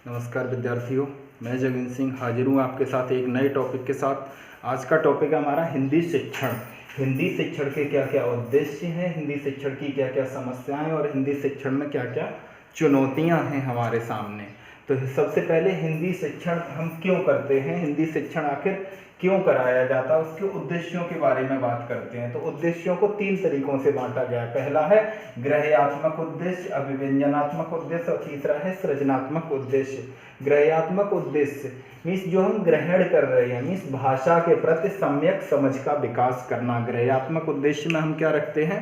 नमस्कार विद्यार्थियों, मैं जगन सिंह हाजिर हूँ आपके साथ एक नए टॉपिक के साथ। आज का टॉपिक है हमारा हिंदी शिक्षण। हिंदी शिक्षण के क्या क्या उद्देश्य हैं, हिंदी शिक्षण की क्या क्या समस्याएं और हिंदी शिक्षण में क्या क्या चुनौतियां हैं हमारे सामने। तो सबसे पहले हिंदी शिक्षण हम क्यों करते हैं, हिंदी शिक्षण आखिर क्यों कराया जाता है, उसके उद्देश्यों के बारे में बात करते हैं। तो उद्देश्यों को 3 तरीकों से बांटा गया है। पहला है ग्रहयात्मक उद्देश्य, अभिव्यंजनात्मक उद्देश्य और तीसरा है सृजनात्मक उद्देश्य। ग्रहयात्मक उद्देश्य मीन्स जो हम ग्रहण कर रहे हैं, मीन्स भाषा के प्रति सम्यक समझ का विकास करना। ग्रहयात्मक उद्देश्य में हम क्या रखते हैं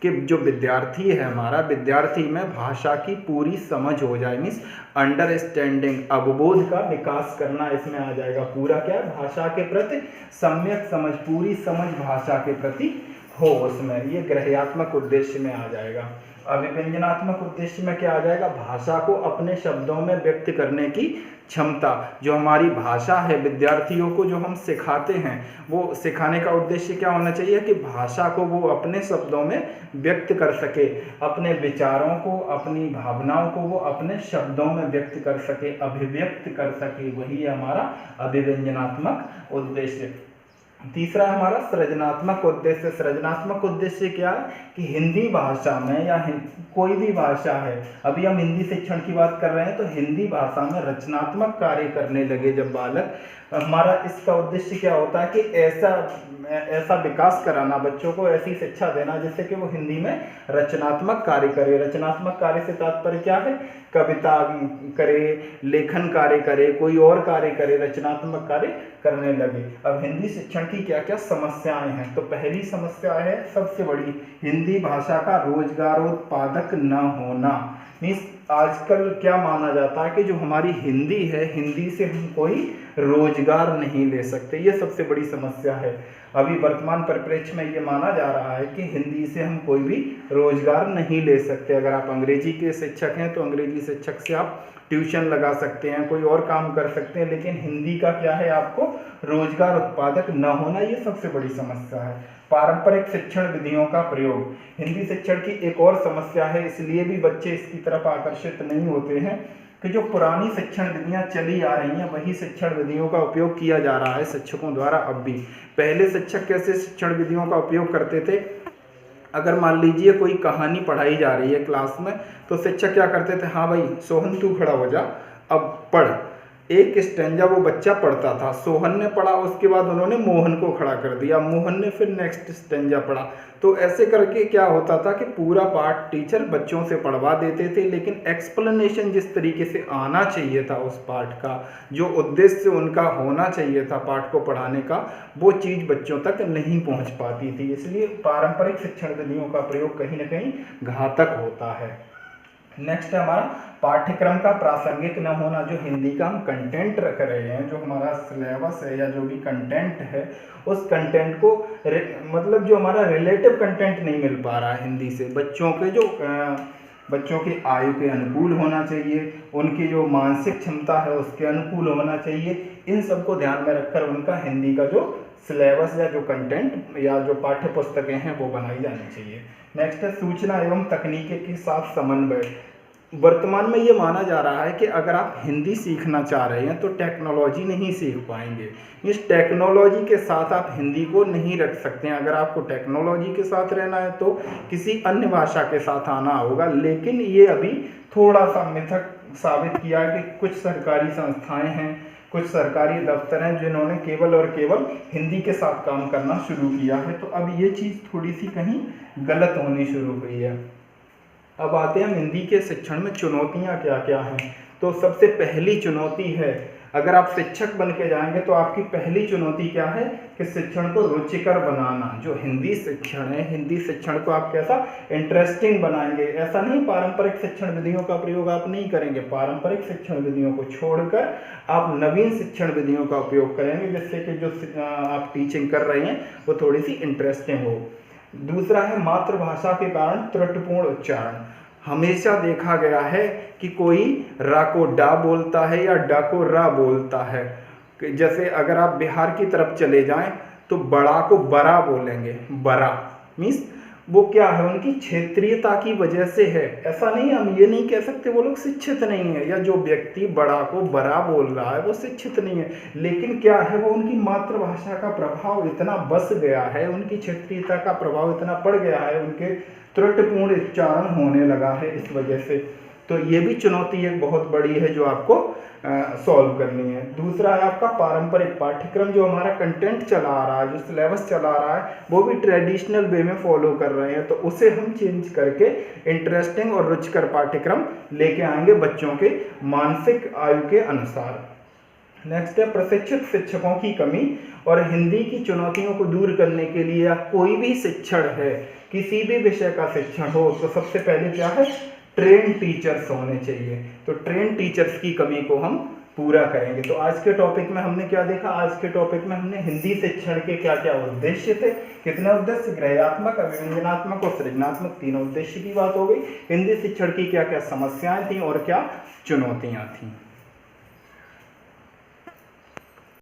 कि जो विद्यार्थी है हमारा, विद्यार्थी में भाषा की पूरी समझ हो जाए, मीन्स अंडरस्टैंडिंग, अवबोध का विकास करना इसमें आ जाएगा। पूरा क्या, भाषा के प्रति सम्यक समझ, पूरी समझ भाषा के प्रति हो, उसमें ये ग्रहयात्मक उद्देश्य में आ जाएगा। अभिव्यंजनात्मक उद्देश्य में क्या आ जाएगा, भाषा को अपने शब्दों में व्यक्त करने की क्षमता। जो हमारी भाषा है, विद्यार्थियों को जो हम सिखाते हैं, वो सिखाने का उद्देश्य क्या होना चाहिए कि भाषा को वो अपने शब्दों में व्यक्त कर सके, अपने विचारों को, अपनी भावनाओं को वो अपने शब्दों में व्यक्त कर सके, अभिव्यक्त कर सके। वही है हमारा अभिव्यंजनात्मक उद्देश्य। तीसरा हमारा सृजनात्मक उद्देश्य। सृजनात्मक उद्देश्य क्या है कि हिंदी भाषा में या कोई भी भाषा है, अभी हम हिंदी शिक्षण की बात कर रहे हैं, तो हिंदी भाषा में रचनात्मक कार्य करने लगे जब बालक, हमारा इसका उद्देश्य क्या होता है कि ऐसा विकास कराना, बच्चों को ऐसी शिक्षा देना जिससे कि वो हिंदी में रचनात्मक कार्य करे। रचनात्मक कार्य से तात्पर्य क्या है, कविता करे, लेखन कार्य करे, कोई और कार्य करे, रचनात्मक कार्य करने लगे। अब हिंदी शिक्षण की क्या क्या समस्याएं हैं, तो पहली समस्या है सबसे बड़ी, हिंदी भाषा का रोजगारोत्पादक न होना। मीन्स आजकल क्या माना जाता है कि जो हमारी हिंदी है, हिंदी से हम कोई रोजगार नहीं ले सकते, ये सबसे बड़ी समस्या है। अभी वर्तमान परिप्रेक्ष्य में ये माना जा रहा है कि हिंदी से हम कोई भी रोजगार नहीं ले सकते। अगर आप अंग्रेजी के शिक्षक हैं तो अंग्रेजी शिक्षक से आप ट्यूशन लगा सकते हैं, कोई और काम कर सकते हैं, लेकिन हिंदी का क्या है, आपको रोजगार उत्पादक न होना, ये सबसे बड़ी समस्या है। पारंपरिक शिक्षण विधियों का प्रयोग, हिंदी शिक्षण की एक और समस्या है, इसलिए भी बच्चे इसकी तरफ आकर्षित नहीं होते हैं कि जो पुरानी शिक्षण विधियां चली आ रही हैं, वही शिक्षण विधियों का उपयोग किया जा रहा है शिक्षकों द्वारा अब भी। पहले शिक्षक कैसे शिक्षण विधियों का उपयोग करते थे, अगर मान लीजिए कोई कहानी पढ़ाई जा रही है क्लास में, तो शिक्षक क्या करते थे, हाँ भाई सोहन तू खड़ा हो जा, अब पढ़। एक स्टेंजा वो बच्चा पढ़ता था, सोहन ने पढ़ा, उसके बाद उन्होंने मोहन को खड़ा कर दिया, मोहन ने फिर नेक्स्ट स्टेंजा पढ़ा। तो ऐसे करके क्या होता था कि पूरा पाठ टीचर बच्चों से पढ़वा देते थे, लेकिन एक्सप्लेनेशन जिस तरीके से आना चाहिए था उस पाठ का, जो उद्देश्य उनका होना चाहिए था पाठ को पढ़ाने का, वो चीज़ बच्चों तक नहीं पहुंच पाती थी। इसलिए पारंपरिक शिक्षण विधियों का प्रयोग कहीं न कहीं घातक होता है। नेक्स्ट है हमारा पाठ्यक्रम का प्रासंगिक न होना। जो हिंदी का हम कंटेंट रख रहे हैं, जो हमारा सिलेबस है या जो भी कंटेंट है, उस कंटेंट को मतलब जो हमारा रिलेटिव कंटेंट नहीं मिल पा रहा है हिंदी से, बच्चों के जो बच्चों की आयु के अनुकूल होना चाहिए, उनकी जो मानसिक क्षमता है उसके अनुकूल होना चाहिए। इन सबको ध्यान में रखकर उनका हिंदी का जो सिलेबस या जो कंटेंट या जो पाठ्य पुस्तकें हैं वो बनाई जानी चाहिए। नेक्स्ट है सूचना एवं तकनीकी के साथ समन्वय। वर्तमान में ये माना जा रहा है कि अगर आप हिंदी सीखना चाह रहे हैं तो टेक्नोलॉजी नहीं सीख पाएंगे, इस टेक्नोलॉजी के साथ आप हिंदी को नहीं रख सकते हैं। अगर आपको टेक्नोलॉजी के साथ रहना है तो किसी अन्य भाषा के साथ आना होगा, लेकिन ये अभी थोड़ा सा मिथक साबित किया है कि कुछ सरकारी संस्थाएं हैं, कुछ सरकारी दफ्तर हैं जिन्होंने केवल और केवल हिंदी के साथ काम करना शुरू किया है। तो अब ये चीज़ थोड़ी सी कहीं गलत होनी शुरू हुई है। अब आते हैं हिंदी के शिक्षण में चुनौतियां क्या क्या हैं। तो सबसे पहली चुनौती है, अगर आप शिक्षक बन के जाएंगे तो आपकी पहली चुनौती क्या है कि शिक्षण को रुचिकर बनाना। जो हिंदी शिक्षण है, हिंदी शिक्षण को आप कैसा इंटरेस्टिंग बनाएंगे। ऐसा नहीं पारंपरिक शिक्षण विधियों का प्रयोग आप नहीं करेंगे, पारंपरिक शिक्षण विधियों को छोड़कर आप नवीन शिक्षण विधियों का उपयोग करेंगे, जिससे कि जो आप टीचिंग कर रहे हैं वो थोड़ी सी इंटरेस्टिंग हो। दूसरा है मातृभाषा के कारण त्रुटिपूर्ण उच्चारण। हमेशा देखा गया है कि कोई रा को डा बोलता है या डा को रा बोलता है। जैसे अगर आप बिहार की तरफ चले जाएं तो बड़ा को बरा बोलेंगे, बरा मीन्स वो क्या है, उनकी क्षेत्रीयता की वजह से है। ऐसा नहीं, हम ये नहीं कह सकते वो लोग शिक्षित नहीं है, या जो व्यक्ति बड़ा को बड़ा बोल रहा है वो शिक्षित नहीं है, लेकिन क्या है, वो उनकी मातृभाषा का प्रभाव इतना बस गया है, उनकी क्षेत्रीयता का प्रभाव इतना पड़ गया है, उनके त्रुटिपूर्ण उच्चारण होने लगा है इस वजह से। तो ये भी चुनौती एक बहुत बड़ी है जो आपको सॉल्व करनी है। दूसरा है आपका पारंपरिक पाठ्यक्रम, जो हमारा कंटेंट चला आ रहा है, जो सिलेबस चला आ रहा है, वो भी ट्रेडिशनल वे में फॉलो कर रहे हैं, तो उसे हम चेंज करके इंटरेस्टिंग और रुचिकर पाठ्यक्रम लेके आएंगे बच्चों के मानसिक आयु के अनुसार। नेक्स्ट है प्रशिक्षित शिक्षकों की कमी और हिंदी की चुनौतियों को दूर करने के लिए, या कोई भी शिक्षण है, किसी भी विषय का शिक्षण हो, तो सबसे पहले क्या है, ट्रेन टीचर्स होने चाहिए। तो ट्रेन टीचर्स की कमी को हम पूरा करेंगे। तो आज के टॉपिक में हमने क्या देखा, आज के टॉपिक में हमने हिंदी शिक्षण के क्या क्या उद्देश्य थे, कितने उद्देश्य, ग्रहणात्मक, अभिव्यंजनात्मक और सृजनात्मक, तीनों उद्देश्य की बात हो गई। हिंदी शिक्षण की क्या क्या समस्याएं थी और क्या चुनौतियां थी।